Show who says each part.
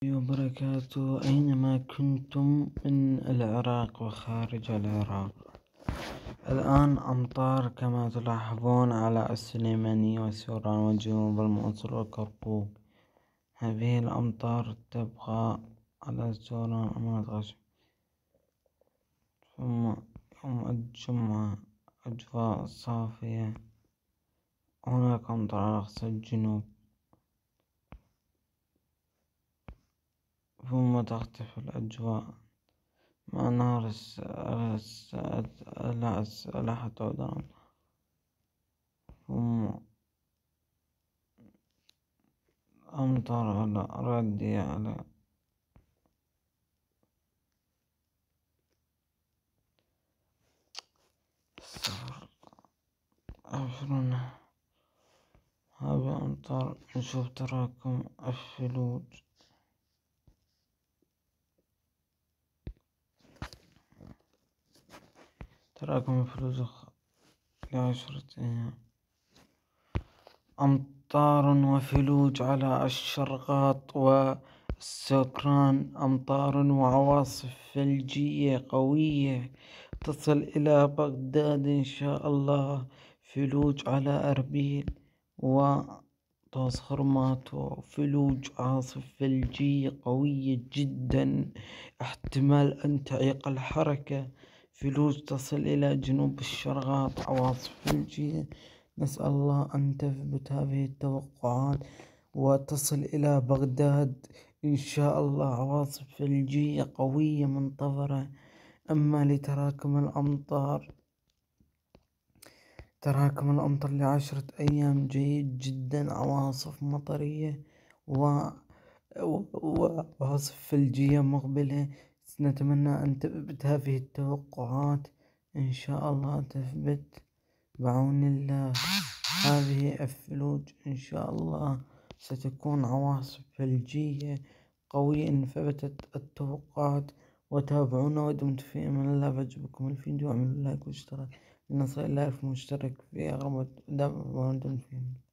Speaker 1: وبركاته. أينما كنتم من العراق وخارج العراق، الآن أمطار كما تلاحظون على السليمانية وسوران وجنوب الموصل والكركوك. هذه الأمطار تبقى على سوران ومناطق، ثم يوم الجمعة أجواء صافية. هناك أمطار على أقصى الجنوب، ثم تختفي الأجواء مع نهار لا حتعود الأمطار، ثم أمطار على ردي على السفر. عشرون هذه أمطار. نشوف تراكم الثلوج، ل10 أيام. أمطار وثلوج على الشرقاط والسكران، أمطار وعواصف ثلجية قوية تصل إلى بغداد إن شاء الله. ثلوج على أربيل وطاس خرمات، ثلوج عاصف ثلجية قوية جدا، احتمال أن تعيق الحركة. ثلوج تصل إلى جنوب الشرقاط، عواصف ثلجية. نسأل الله أن تثبت هذه التوقعات وتصل إلى بغداد إن شاء الله. عواصف ثلجية قوية منتظرة. أما لتراكم الأمطار، تراكم الأمطار ل10 أيام جيد جدا. عواصف مطرية وعواصف ثلجية مقبلة. نتمنى أن تثبت هذه التوقعات إن شاء الله، تثبت بعون الله. هذه الثلوج إن شاء الله ستكون عواصف ثلجية قوية إن ثبتت التوقعات. وتابعونا ودمتم في أمان الله. فعجبكم الفيديو اعملوا لايك واشتراك لنصل إلى 1000 مشترك في أقرب. ودمتم في أمان الله.